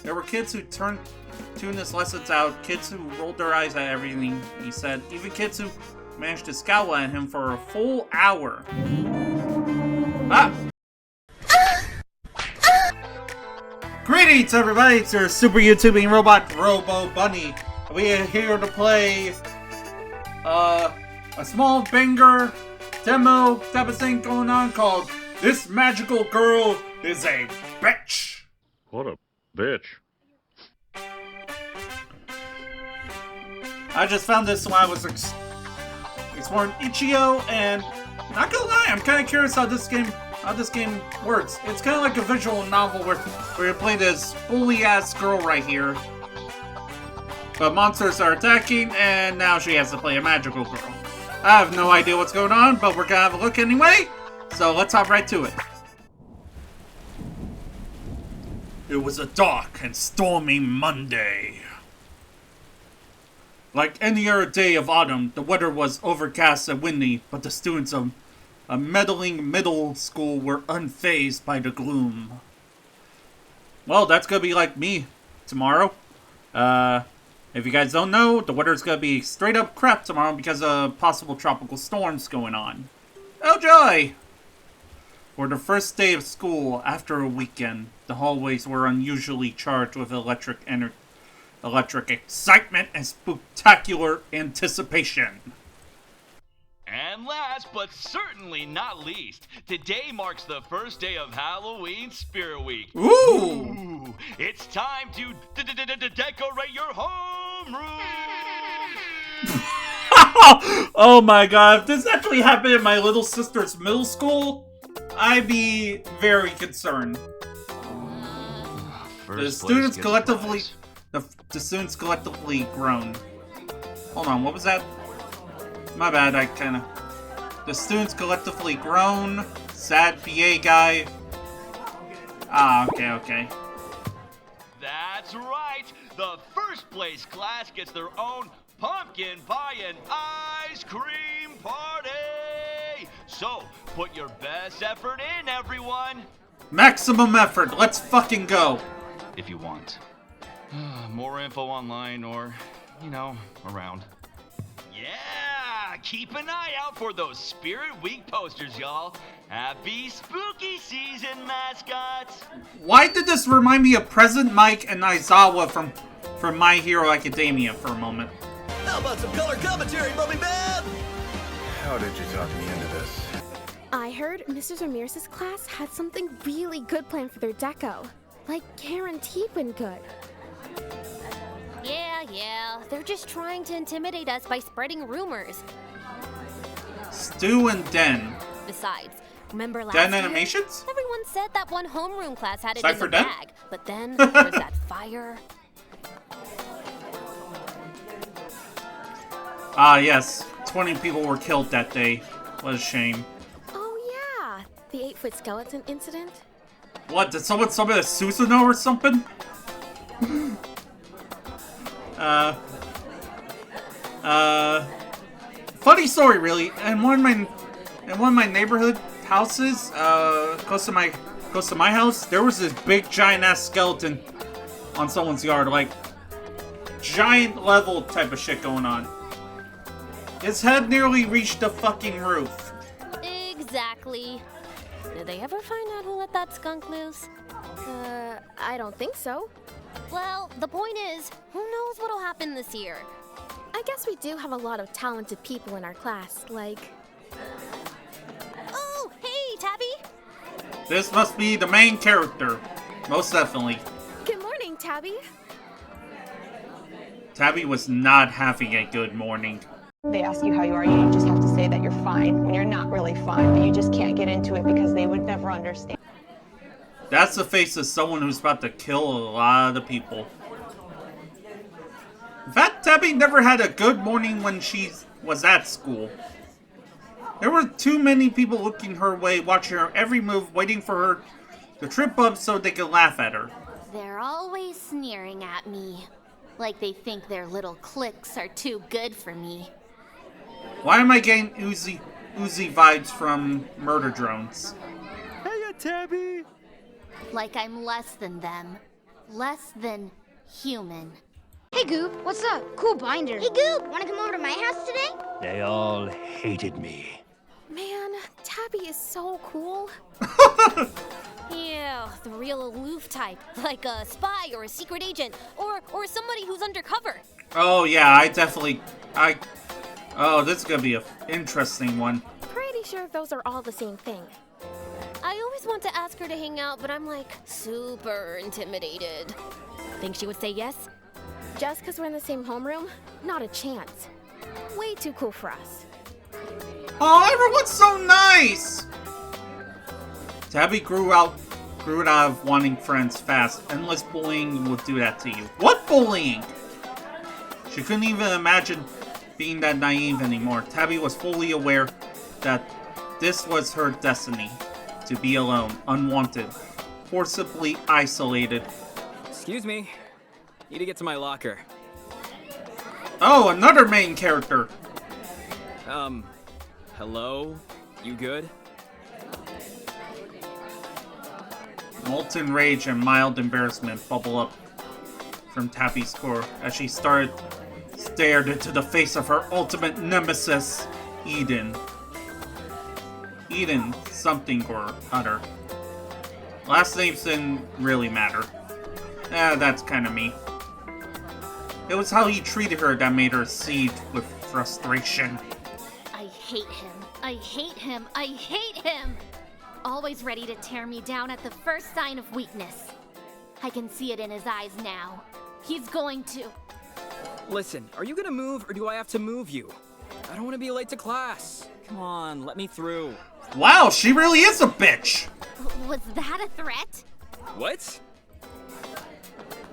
There were kids who tuned his lessons out, kids who rolled their eyes at everything he said, even kids who managed to scowl at him for a full hour. Ah! Greetings, everybody! It's your super YouTubing robot, Robo Bunny. We are here to play a small banger demo type of thing going on called This Magical Girl is a Bitch. What a bitch. I just found this when I was exploring Ichio, and not gonna lie, I'm kind of curious how this game works. It's kind of like a visual novel where you play this bully ass girl right here, but monsters are attacking, and now she has to play a magical girl. I have no idea what's going on, but we're gonna have a look anyway. So let's hop right to it. It was a dark and stormy Monday. Like any other day of autumn, the weather was overcast and windy, but the students of a meddling middle school were unfazed by the gloom. Well, that's gonna be like me tomorrow. If you guys don't know, the weather's gonna be straight up crap tomorrow because of possible tropical storms going on. Oh joy! For the first day of school after a weekend, the hallways were unusually charged with electric excitement and spectacular anticipation. And last, but certainly not least, today marks the first day of Halloween Spirit Week. Ooh! It's time to decorate your homeroom! Oh my god, if this actually happened in my little sister's middle school, I'd be very concerned. The students collectively groaned. Hold on, what was that? My bad, the students collectively groan. Sad PA guy. Ah, okay. That's right! The first place class gets their own pumpkin pie and ice cream party! So, put your best effort in, everyone! Maximum effort, let's fucking go! If you want. More info online or, around. Yeah! Keep an eye out for those Spirit Week posters, y'all. Happy spooky season, mascots! Why did this remind me of President Mike and Aizawa from My Hero Academia for a moment? How about some color commentary, Bubby Man? How did you talk me into this? I heard Mrs. Ramirez's class had something really good planned for their deco. Like guaranteed been good. Yeah. They're just trying to intimidate us by spreading rumors. Stu and Den. Besides, remember last Den year? Animations? Everyone said that one homeroom class had it Cypher in the Den? bag. But then there was that fire. Ah, yes. 20 people were killed that day. What a shame. Oh yeah, the 8-foot skeleton incident. What, did someone summon a Susanoo or something? Funny story, really. In one of my neighborhood houses, close to my house, there was this big giant ass skeleton on someone's yard, like giant level type of shit going on. His head nearly reached the fucking roof. Exactly. Did they ever find out who let that skunk loose? I don't think so. Well, the point is, who knows what'll happen this year? I guess we do have a lot of talented people in our class, like... Oh, hey, Tabby! This must be the main character. Most definitely. Good morning, Tabby. Tabby was not having a good morning. They ask you how you are, you just have to say that you're fine when you're not really fine, but you just can't get into it because they would never understand. That's the face of someone who's about to kill a lot of people. In fact, Tabby never had a good morning when she was at school. There were too many people looking her way, watching her every move, waiting for her to trip up so they could laugh at her. They're always sneering at me. Like they think their little cliques are too good for me. Why am I getting Uzi vibes from murder drones? Hey, Tabby! Like I'm less than them. less than human. Hey Goop, what's up? Cool binder. Hey Goop, wanna come over to my house today? They all hated me. Man, Tabby is so cool. Yeah, the real aloof type, like a spy or a secret agent, or somebody who's undercover. Oh yeah, Oh, this is gonna be an interesting one. Pretty sure those are all the same thing. I always want to ask her to hang out, but I'm like super intimidated. Think she would say yes? Just because we're in the same homeroom? Not a chance. Way too cool for us. Oh, everyone's so nice! Tabby grew out of wanting friends fast. Endless bullying will do that to you. What bullying? She couldn't even imagine being that naive anymore. Tabby was fully aware that this was her destiny. To be alone, unwanted, forcibly isolated. Excuse me. Need to get to my locker. Oh, another main character. Hello? You good? Molten rage and mild embarrassment bubble up from Tabby's core as she stared into the face of her ultimate nemesis, Eden. Eden something or other. Last names didn't really matter. That's kind of me. It was how he treated her that made her seethe with frustration. I hate him. I hate him. I hate him! Always ready to tear me down at the first sign of weakness. I can see it in his eyes now. He's going to. Listen, are you gonna move or do I have to move you? I don't want to be late to class. Come on, let me through. Wow, she really is a bitch! Was that a threat? What?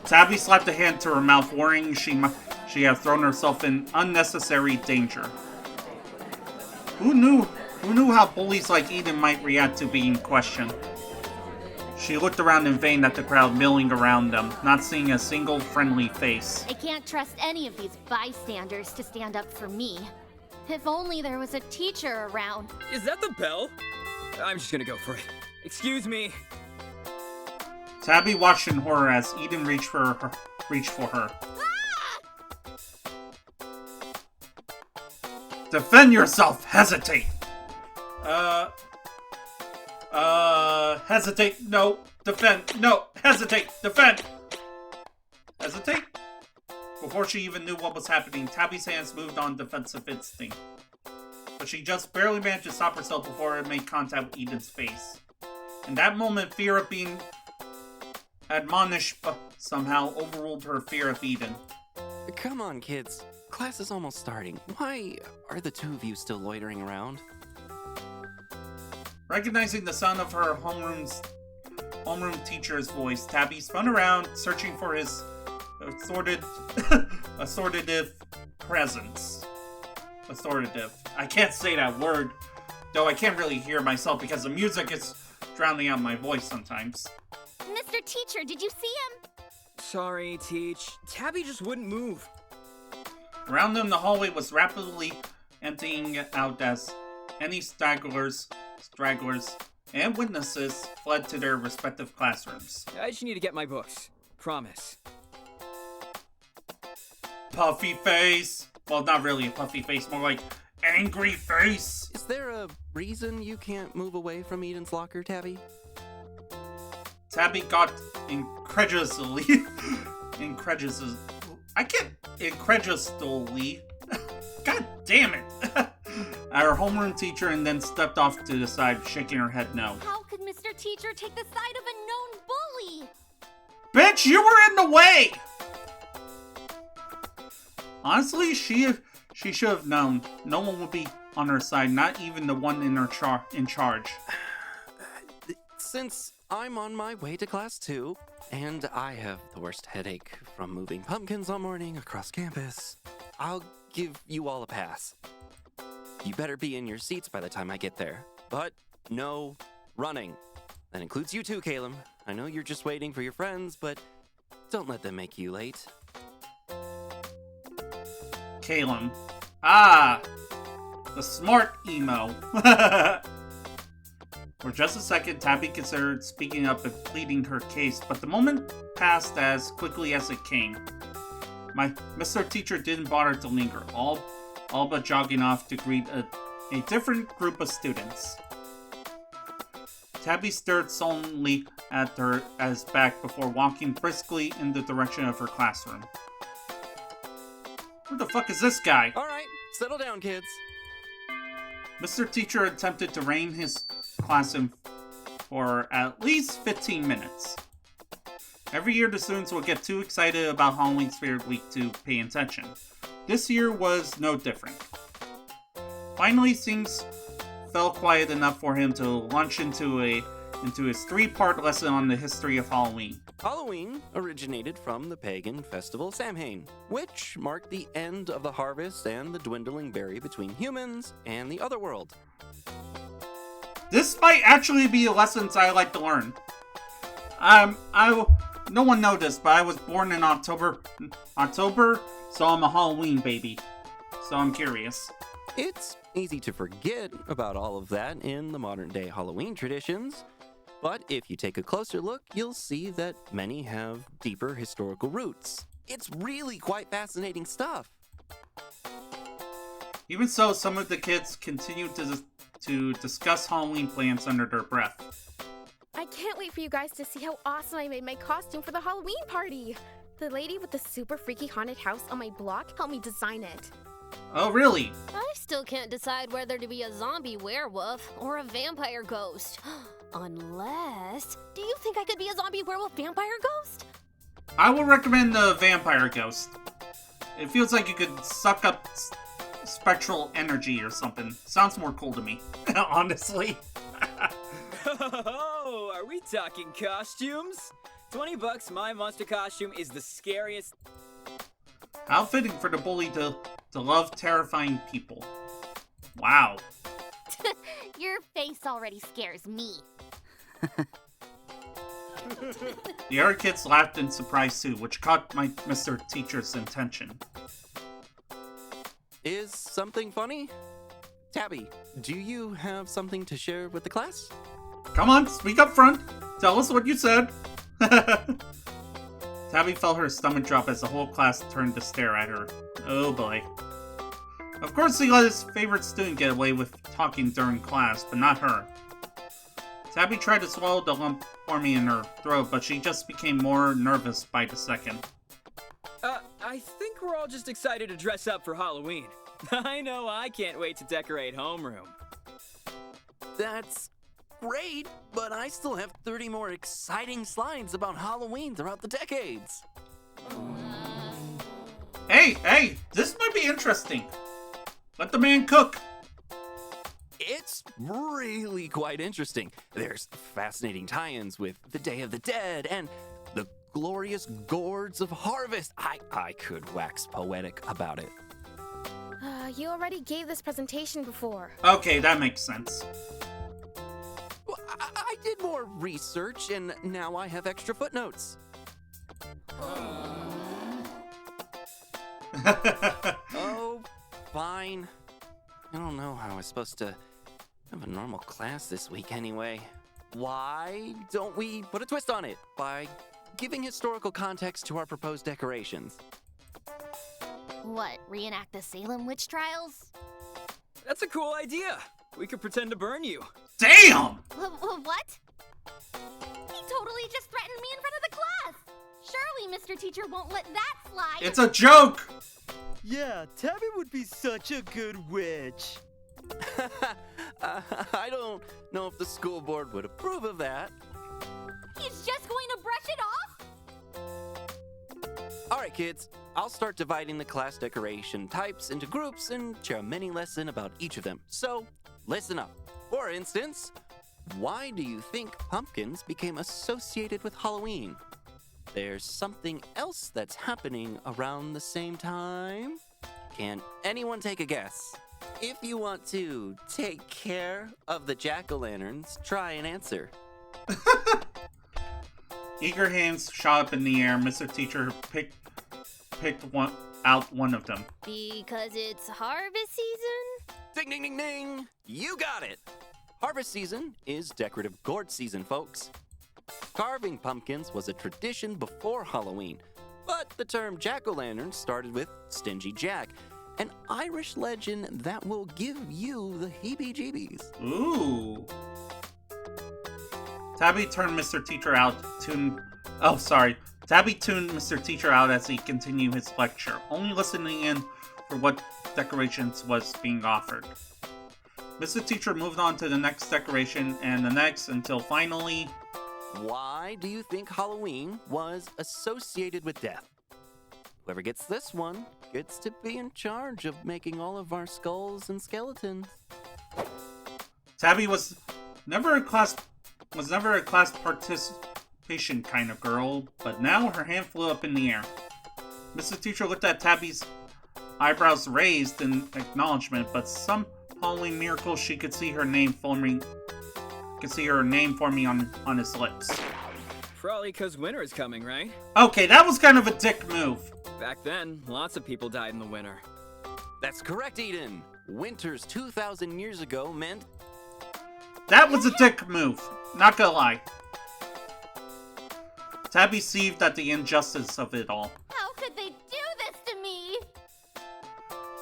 Tabby slapped a hand to her mouth, worrying she had thrown herself in unnecessary danger. Who knew how bullies like Eden might react to being questioned? She looked around in vain at the crowd milling around them, not seeing a single friendly face. I can't trust any of these bystanders to stand up for me. If only there was a teacher around. Is that the bell? I'm just gonna go for it. Excuse me. Tabby watched in horror as Eden reached for her. Defend yourself! Hesitate! Hesitate! No! Defend! No! Hesitate! Defend! Hesitate? Before she even knew what was happening, Tabby's hands moved on defensive instinct. But she just barely managed to stop herself before it made contact with Eden's face. In that moment, fear of being admonished somehow overruled her fear of Eden. Come on, kids. Class is almost starting. Why are the two of you still loitering around? Recognizing the sound of her homeroom teacher's voice, Tabby spun around, searching for his assortative presence. Assortative. I can't say that word, though I can't really hear myself because the music is drowning out my voice sometimes. Mr. Teacher, did you see him? Sorry, Teach. Tabby just wouldn't move. Around them, the hallway was rapidly emptying out as any stragglers, and witnesses fled to their respective classrooms. I just need to get my books. Promise. Puffy face. Well, not really a puffy face, more like angry face. Is there a reason you can't move away from Eden's locker, Tabby? Tabby got incredulously. God damn it. At her homeroom teacher and then stepped off to the side, shaking her head no. How could Mr. Teacher take the side of a known bully? Bitch, you were in the way! Honestly, she should have known. No one would be on her side, not even the one in charge. Since I'm on my way to class too, and I have the worst headache from moving pumpkins all morning across campus, I'll give you all a pass. You better be in your seats by the time I get there. But no running. That includes you too, Caleb. I know you're just waiting for your friends, but don't let them make you late. Caleb. Ah! The smart emo. For just a second, Tabby considered speaking up and pleading her case, but the moment passed as quickly as it came. My Mr. Teacher didn't bother to linger, all but jogging off to greet a different group of students. Tabby stared sullenly at her as back before walking briskly in the direction of her classroom. Who the fuck is this guy? Alright, settle down, kids. Mr. Teacher attempted to rein his class in for at least 15 minutes. Every year the students would get too excited about Halloween Spirit Week to pay attention. This year was no different. Finally, things fell quiet enough for him to launch into his 3-part lesson on the history of Halloween. Halloween originated from the pagan festival Samhain, which marked the end of the harvest and the dwindling barrier between humans and the other world. This might actually be lessons I like to learn. No one noticed, but I was born in October, so I'm a Halloween baby. So I'm curious. It's easy to forget about all of that in the modern-day Halloween traditions, but if you take a closer look, you'll see that many have deeper historical roots. It's really quite fascinating stuff. Even so, some of the kids continued to discuss Halloween plans under their breath. I can't wait for you guys to see how awesome I made my costume for the Halloween party. The lady with the super freaky haunted house on my block helped me design it. Oh, really? I still can't decide whether to be a zombie werewolf or a vampire ghost. Unless... Do you think I could be a zombie werewolf vampire ghost? I would recommend the vampire ghost. It feels like you could suck up spectral energy or something. Sounds more cool to me, honestly. Oh, are we talking costumes? $20, my monster costume is the scariest. How fitting for the bully to love terrifying people. Wow. Your face already scares me. The other kids laughed in surprise too, which caught my Mr. Teacher's attention. Is something funny? Tabby, do you have something to share with the class? Come on, speak up front. Tell us what you said. Tabby felt her stomach drop as the whole class turned to stare at her. Oh boy. Of course he let his favorite student get away with talking during class, but not her. Tabby tried to swallow the lump forming in her throat, but she just became more nervous by the second. I think we're all just excited to dress up for Halloween. I know I can't wait to decorate homeroom. That's great, but I still have 30 more exciting slides about Halloween throughout the decades. Hey, this might be interesting. Let the man cook. It's really quite interesting. There's fascinating tie-ins with the Day of the Dead and the glorious gourds of harvest. I could wax poetic about it. You already gave this presentation before. Okay, that makes sense. Well, I did more research, and now I have extra footnotes. Oh, fine. I don't know how I was supposed to have a normal class this week anyway. Why don't we put a twist on it by giving historical context to our proposed decorations? What, reenact the Salem witch trials? That's a cool idea. We could pretend to burn you. Damn! What? He totally just threatened me in front of the class. Surely Mr. Teacher won't let that slide. It's a joke! Yeah, Tabby would be such a good witch. I don't know if the school board would approve of that. He's just going to brush it off? Alright kids, I'll start dividing the class decoration types into groups and share a mini lesson about each of them. So, listen up. For instance, why do you think pumpkins became associated with Halloween? There's something else that's happening around the same time? Can anyone take a guess? If you want to take care of the jack-o'-lanterns, try and answer. Eager hands shot up in the air. Mr. Teacher picked out one of them. Because it's harvest season? Ding, ding, ding, ding! You got it! Harvest season is decorative gourd season, folks. Carving pumpkins was a tradition before Halloween, but the term jack-o'-lantern started with Stingy Jack, an Irish legend that will give you the heebie-jeebies. Ooh. Tabby tuned Mr. Teacher out as he continued his lecture, only listening in for what decorations was being offered. Mr. Teacher moved on to the next decoration and the next until finally... Why do you think Halloween was associated with death? Whoever gets this one gets to be in charge of making all of our skulls and skeletons. Tabby was never a class participation kind of girl, but now her hand flew up in the air. Mr. Teacher looked at Tabby's eyebrows raised in acknowledgement, but some Halloween miracle she could see her name forming on his lips. Probably because winter is coming, right? Okay, that was kind of a dick move. Back then, lots of people died in the winter. That's correct, Eden. Winters 2,000 years ago meant... That was a dick move, not gonna lie. Tabby seethed at the injustice of it all. How could they do this to me?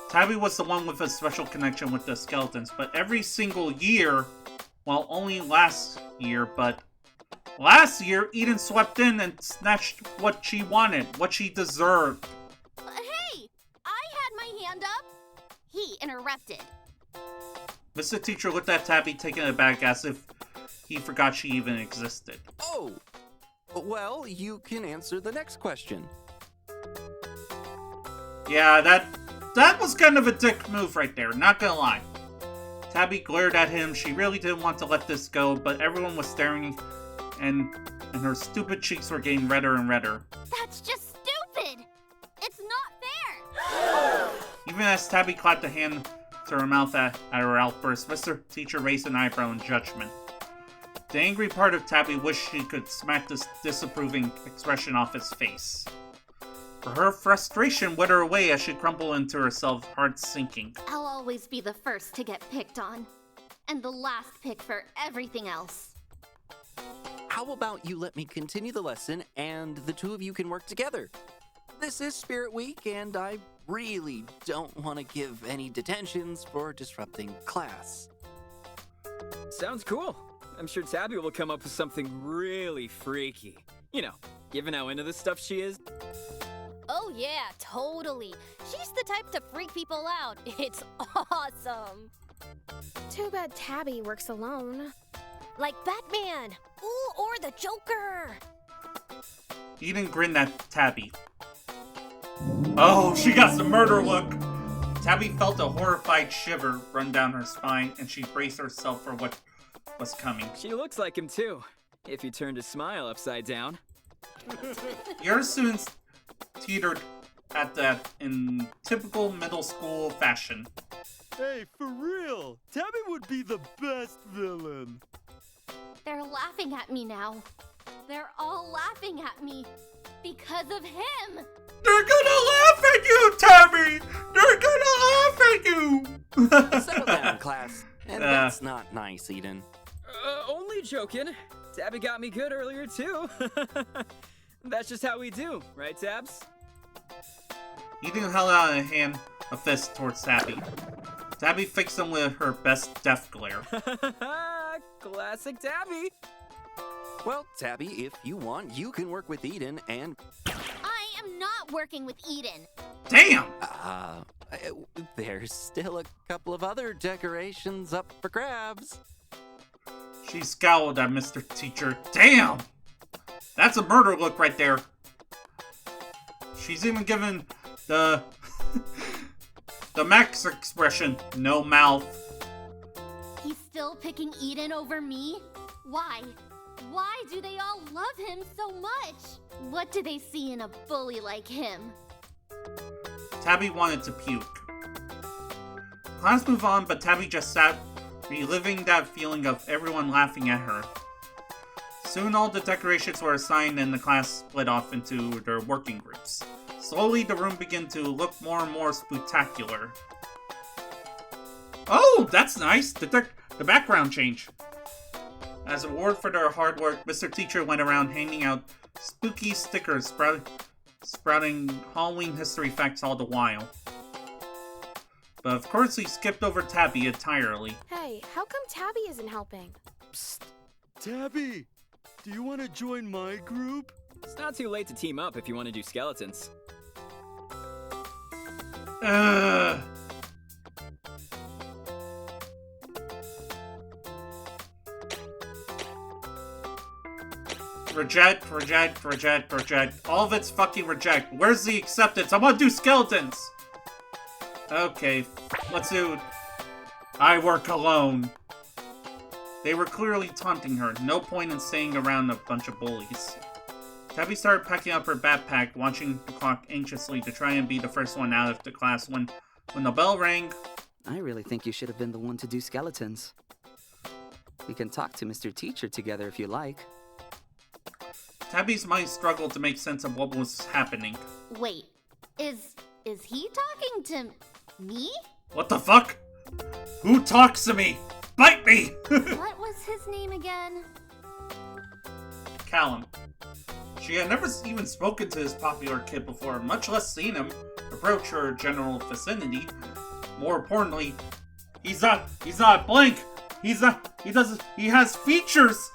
Tabby was the one with a special connection with the skeletons, but every single year, well, only last year, but last year, Eden swept in and snatched what she wanted, what she deserved. Hey! I had my hand up! He interrupted. Mr. Teacher looked at Tabby, taken aback as if he forgot she even existed. Oh! Well, you can answer the next question. Yeah, that was kind of a dick move right there, not gonna lie. Tabby glared at him. She really didn't want to let this go, but everyone was staring, and her stupid cheeks were getting redder and redder. That's just stupid! It's not fair! Even as Tabby clapped a hand to her mouth at her outburst, Mr. Teacher raised an eyebrow in judgment. The angry part of Tabby wished she could smack this disapproving expression off his face. For her frustration withered away as she crumpled into herself, heart sinking. I'll always be the first to get picked on, and the last pick for everything else. How about you let me continue the lesson and the two of you can work together? This is Spirit Week, and I really don't want to give any detentions for disrupting class. Sounds cool. I'm sure Tabby will come up with something really freaky. You know, given how into this stuff she is. Oh yeah, totally. She's the type to freak people out. It's awesome. Too bad Tabby works alone. Like Batman. Ooh, or the Joker. Eden grinned at Tabby. Oh, she got the murder look! Tabby felt a horrified shiver run down her spine, and she braced herself for what was coming. She looks like him too, if you turned his smile upside down. Your students teetered at that in typical middle school fashion. Hey, for real, Tabby would be the best villain. They're laughing at me now. They're all laughing at me because of him. They're gonna laugh at you, Tabby! They're gonna laugh at you! Settle down, class. And that's not nice, Eden. Only joking. Tabby got me good earlier, too. That's just how we do, right, Tabs? Eden held out a fist towards Tabby. Tabby fixed him with her best death glare. Classic Tabby. Well, Tabby, if you want, you can work with Eden and... I am not working with Eden. Damn! There's still a couple of other decorations up for grabs. She scowled at Mr. Teacher. Damn! That's a murder look right there. She's even given the Max expression, no mouth. He's still picking Eden over me? Why? Why do they all love him so much? What do they see in a bully like him? Tabby wanted to puke. Class moved on, but Tabby just sat, reliving that feeling of everyone laughing at her. Soon all the decorations were assigned and the class split off into their working groups. Slowly the room began to look more and more spectacular. Oh, that's nice! The background change. As a reward for their hard work, Mr. Teacher went around handing out spooky stickers sprouting Halloween history facts all the while. But of course he skipped over Tabby entirely. Hey, how come Tabby isn't helping? Psst. Tabby, do you want to join my group? It's not too late to team up if you want to do skeletons. Reject, reject, reject, reject. All of it's fucking reject. Where's the acceptance? I want to do skeletons! Okay, let's do... I work alone. They were clearly taunting her. No point in staying around a bunch of bullies. Tabby started packing up her backpack, watching the clock anxiously to try and be the first one out of the class when the bell rang. I really think you should have been the one to do skeletons. We can talk to Mr. Teacher together if you like. Tabby's mind struggled to make sense of what was happening. Wait, is he talking to me? What the fuck? Who talks to me? Bite me! What was his name again? Callum. She had never even spoken to this popular kid before, much less seen him approach her general vicinity. More importantly, he's not blank. He has features.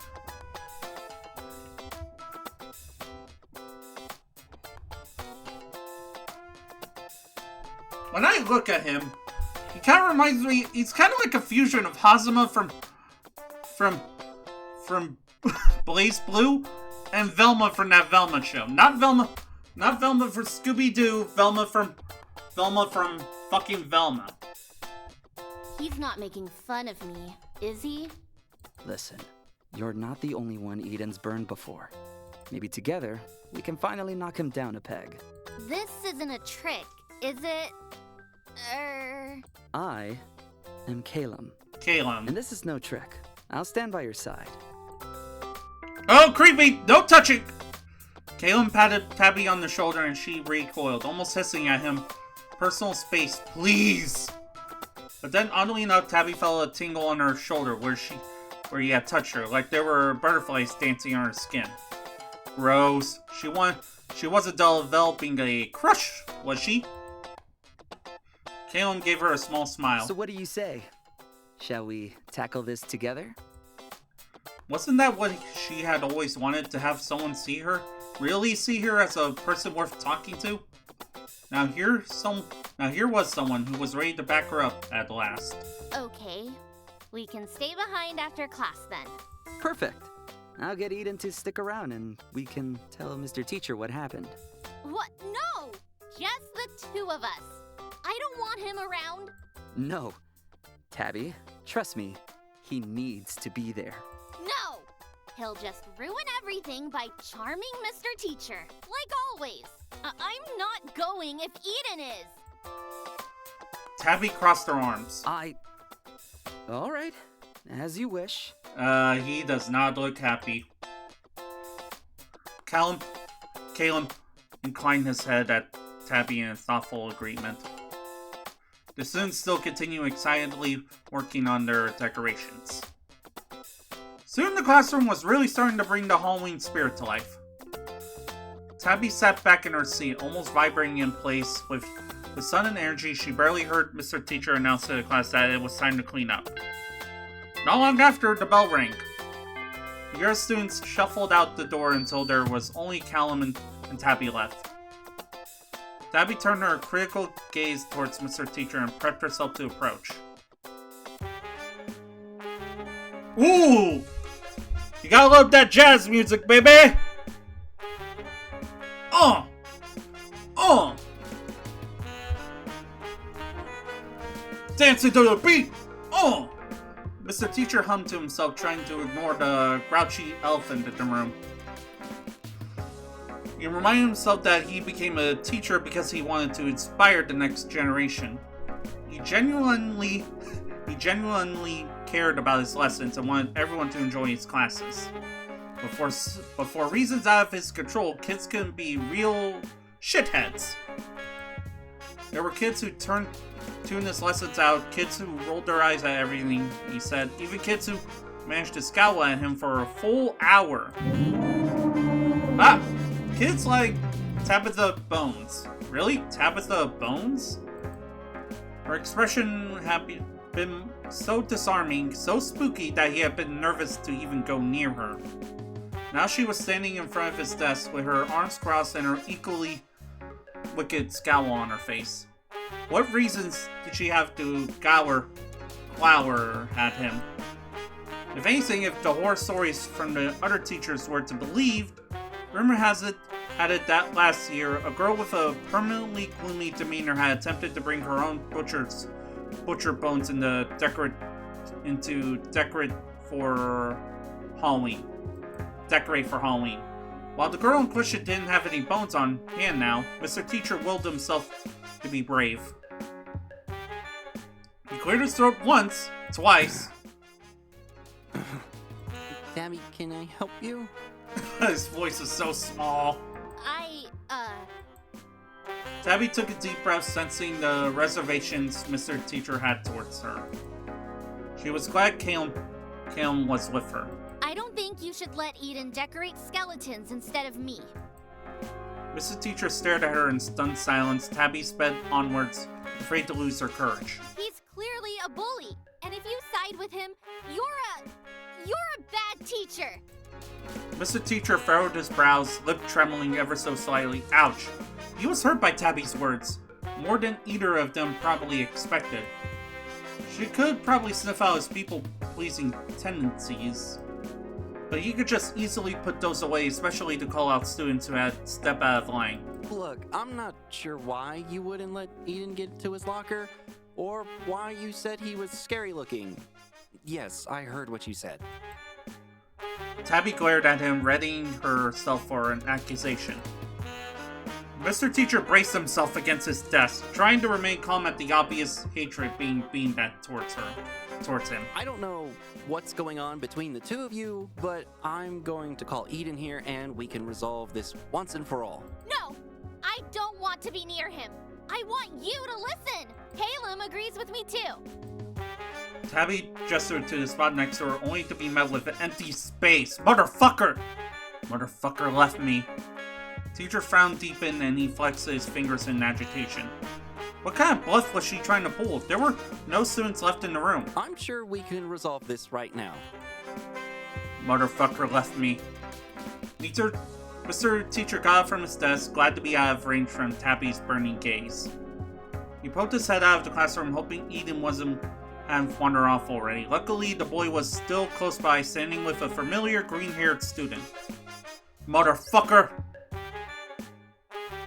When I look at him, he kind of reminds me, he's kind of like a fusion of Hazama from Blaze Blue and Velma from that Velma show. Not Velma from Scooby-Doo, Velma from fucking Velma. He's not making fun of me, is he? Listen, you're not the only one Eden's burned before. Maybe together, we can finally knock him down a peg. This isn't a trick, is it? I am Calum. Calum. And this is no trick. I'll stand by your side. Oh, creepy! Don't touch it! Calum patted Tabby on the shoulder and she recoiled, almost hissing at him. Personal space, please! But then, oddly enough, Tabby felt a tingle on her shoulder where he had touched her, like there were butterflies dancing on her skin. Gross. She wasn't developing a crush, was she? Calum gave her a small smile. So what do you say? Shall we tackle this together? Wasn't that what she had always wanted, to have someone see her? Really see her as a person worth talking to? Now here was someone who was ready to back her up at last. Okay. We can stay behind after class then. Perfect. I'll get Eden to stick around and we can tell Mr. Teacher what happened. What? No! Just the two of us. I don't want him around. No. Tabby, trust me, he needs to be there. No! He'll just ruin everything by charming Mr. Teacher, like always. I'm not going if Eden is. Tabby crossed her arms. All right, as you wish. He does not look happy. Calum inclined his head at Tabby in thoughtful agreement. The students still continue excitedly working on their decorations. Soon the classroom was really starting to bring the Halloween spirit to life. Tabby sat back in her seat, almost vibrating in place. With sudden energy, she barely heard Mr. Teacher announce to the class that it was time to clean up. Not long after, the bell rang. The other students shuffled out the door until there was only Callum and Tabby left. Tabby turned her critical gaze towards Mr. Teacher and prepped herself to approach. Ooh! You gotta love that jazz music, baby! Dancing to the beat! Mr. Teacher hummed to himself, trying to ignore the grouchy elephant in the room. He reminded himself that he became a teacher because he wanted to inspire the next generation. He genuinely cared about his lessons and wanted everyone to enjoy his classes. But for reasons out of his control, kids can be real shitheads. There were kids who tuned his lessons out, kids who rolled their eyes at everything he said, even kids who managed to scowl at him for a full hour. Ah! Kids like Tabitha Bones. Really? Tabitha Bones? Her expression had been so disarming, so spooky, that he had been nervous to even go near her. Now she was standing in front of his desk with her arms crossed and her equally wicked scowl on her face. What reasons did she have to glower at him? If anything, if the horror stories from the other teachers were to be believed, rumor had it that last year, a girl with a permanently gloomy demeanor had attempted to bring her own butcher bones into decorate for Halloween. While the girl in question didn't have any bones on hand now, Mr. Teacher willed himself to be brave. He cleared his throat once, twice. Tabby, can I help you? His voice is so small. Tabby took a deep breath, sensing the reservations Mr. Teacher had towards her. She was glad Calum was with her. I don't think you should let Eden decorate skeletons instead of me. Mr. Teacher stared at her in stunned silence. Tabby sped onwards, afraid to lose her courage. He's clearly a bully, and if you side with him, you're a bad teacher. Mr. Teacher furrowed his brows, lip trembling ever so slightly. Ouch. He was hurt by Tabby's words, more than either of them probably expected. She could probably sniff out his people-pleasing tendencies, but he could just easily put those away, especially to call out students who had stepped out of line. Look, I'm not sure why you wouldn't let Eden get to his locker, or why you said he was scary looking. Yes, I heard what you said. Tabby glared at him, readying herself for an accusation. Mr. Teacher braced himself against his desk, trying to remain calm at the obvious hatred being beamed at towards him. I don't know what's going on between the two of you, but I'm going to call Eden here and we can resolve this once and for all. No! I don't want to be near him. I want you to listen. Calum agrees with me too. Tabby gestured to the spot next to her, only to be met with an empty space. Motherfucker! Motherfucker left me. Teacher frowned deepened and he flexed his fingers in agitation. What kind of bluff was she trying to pull? There were no students left in the room. I'm sure we can resolve this right now. Motherfucker left me. Mr. Teacher got up from his desk, glad to be out of range from Tabby's burning gaze. He poked his head out of the classroom, hoping Eden wasn't having wandered off already. Luckily, the boy was still close by, standing with a familiar green-haired student. Motherfucker!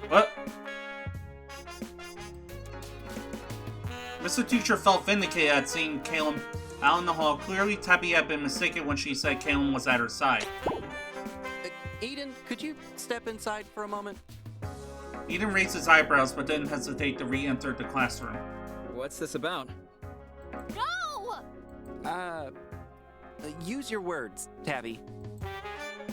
What? Mr. Teacher felt vindicated at seeing Calum out in the hall. Clearly, Tabby had been mistaken when she said Calum was at her side. Eden, could you step inside for a moment? Eden raised his eyebrows, but didn't hesitate to re-enter the classroom. What's this about? No! Use your words, Tabby.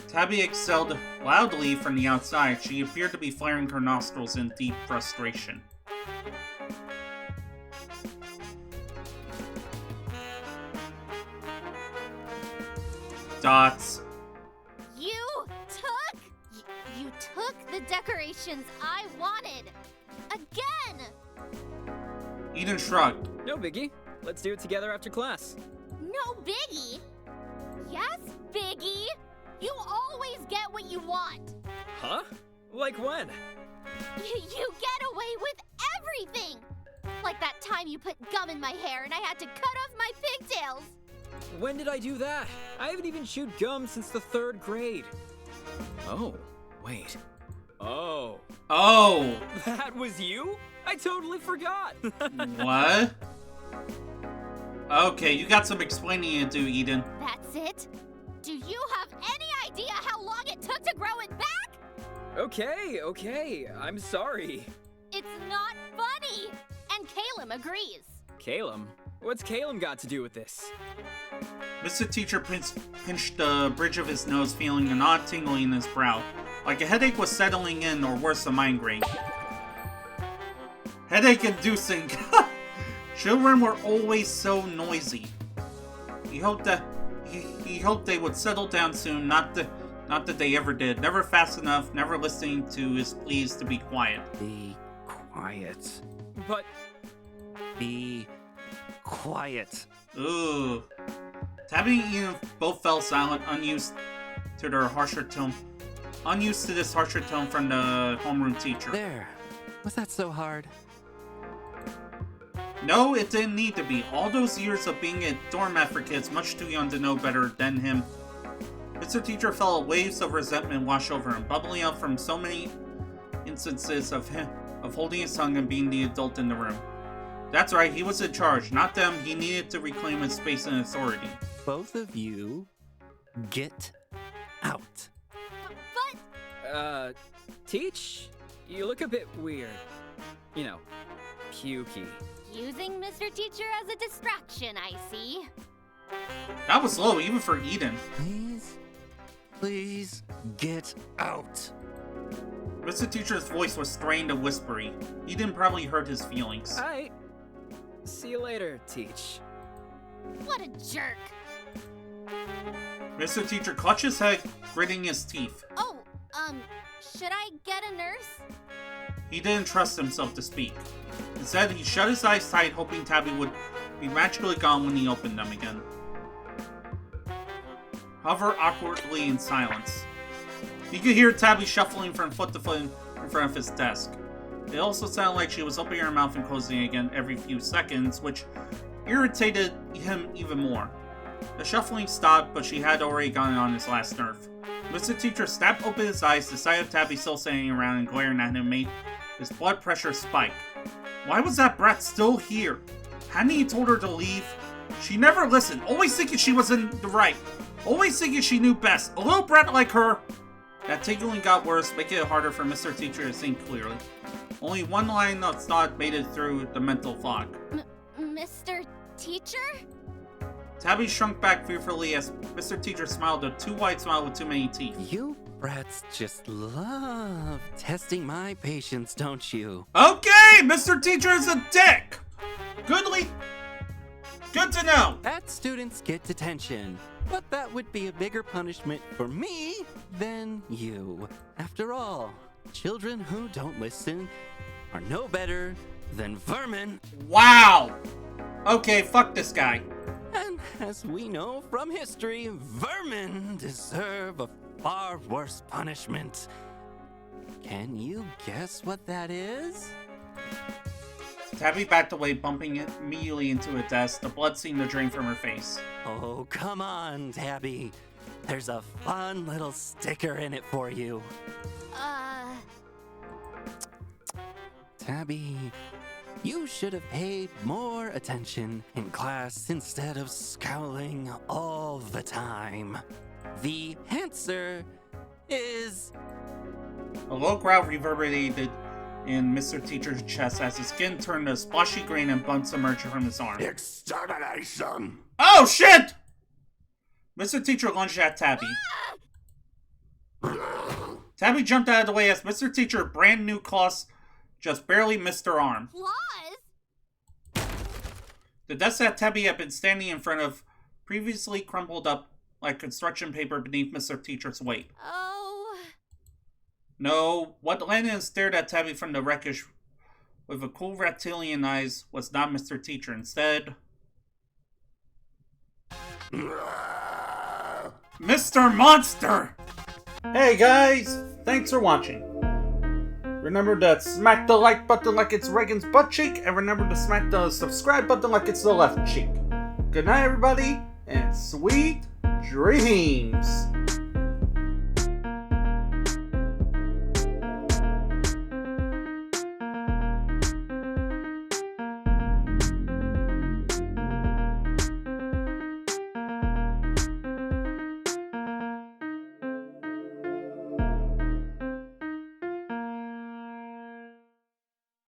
Tabby exhaled loudly from the outside. She appeared to be flaring her nostrils in deep frustration. Dots. You took the decorations I wanted. Again! Eden shrugged. No biggie. Let's do it together after class. No biggie? Yes, biggie! You always get what you want! Huh? Like when? You get away with everything! Like that time you put gum in my hair and I had to cut off my pigtails! When did I do that? I haven't even chewed gum since the 3rd grade. Oh, wait. Oh. Oh! That was you? I totally forgot! What? Okay, you got some explaining to do, Eden. That's it? Do you have any idea how long it took to grow it back? Okay, I'm sorry. It's not funny! And Calum agrees. Calum? What's Calum got to do with this? Mr. Teacher pinched the bridge of his nose, feeling an odd tingling in his brow, like a headache was settling in, or worse, a migraine. Headache-inducing. Children were always so noisy. He hoped he hoped they would settle down soon, not that they ever did. Never fast enough, never listening to his pleas to be quiet. Be quiet. But... Be quiet. Ooh. Tabby and Ian both fell silent, unused to this harsher tone from the homeroom teacher. There. Was that so hard? No, it didn't need to be. All those years of being a doormat for kids much too young to know better than him. Mr. Teacher felt waves of resentment wash over him, bubbling up from so many instances of holding his tongue and being the adult in the room. That's right, he was in charge, not them. He needed to reclaim his space and authority. Both of you, get out. But... Teach? You look a bit weird. You know, pukey. Using Mr. Teacher as a distraction, I see. That was low, even for Eden. Please, get out. Mr. Teacher's voice was strained and whispery. Eden probably hurt his feelings. Alright. See you later, Teach. What a jerk. Mr. Teacher clutched his head, gritting his teeth. Oh, should I get a nurse? He didn't trust himself to speak. Instead, he shut his eyes tight, hoping Tabby would be magically gone when he opened them again. Hover awkwardly in silence. He could hear Tabby shuffling from foot to foot in front of his desk. It also sounded like she was opening her mouth and closing it again every few seconds, which irritated him even more. The shuffling stopped, but she had already gotten on his last nerve. Mr. Teacher snapped open his eyes, the sight of Tabby still standing around and glaring at him made his blood pressure spike. Why was that brat still here? Hadn't he told her to leave? She never listened, always thinking she was in the right. Always thinking she knew best. A little brat like her. That tickling got worse, making it harder for Mr. Teacher to think clearly. Only one line of thought made it through the mental fog. Mr. Teacher? Tabby shrunk back fearfully as Mr. Teacher smiled a too wide smile with too many teeth. You brats just love testing my patience, don't you? Okay, Mr. Teacher is a dick! Good to know! Bad students get detention, but that would be a bigger punishment for me than you. After all, children who don't listen are no better than vermin. Wow! Okay, fuck this guy. And as we know from history, vermin deserve a far worse punishment. Can you guess what that is? Tabby backed away, bumping it immediately into a desk. The blood seemed to drain from her face. Oh, come on, Tabby. There's a fun little sticker in it for you. Tabby, you should have paid more attention in class instead of scowling all the time. The answer is... A low growl reverberated in Mr. Teacher's chest as his skin turned a splashy green and bumps emerged from his arm. Extermination! Oh, shit! Mr. Teacher lunged at Tabby. Tabby jumped out of the way as Mr. Teacher's brand new claws just barely missed her arm. Claws? The desk that Tabby had been standing in front of previously crumpled up like construction paper beneath Mr. Teacher's weight. Oh. No, what landed and stared at Tabby from the wreckage with a cool reptilian eyes was not Mr. Teacher. Instead, Mr. Monster! Hey guys, thanks for watching. Remember to smack the like button like it's Reagan's butt cheek, and remember to smack the subscribe button like it's the left cheek. Good night everybody, and sweet dreams!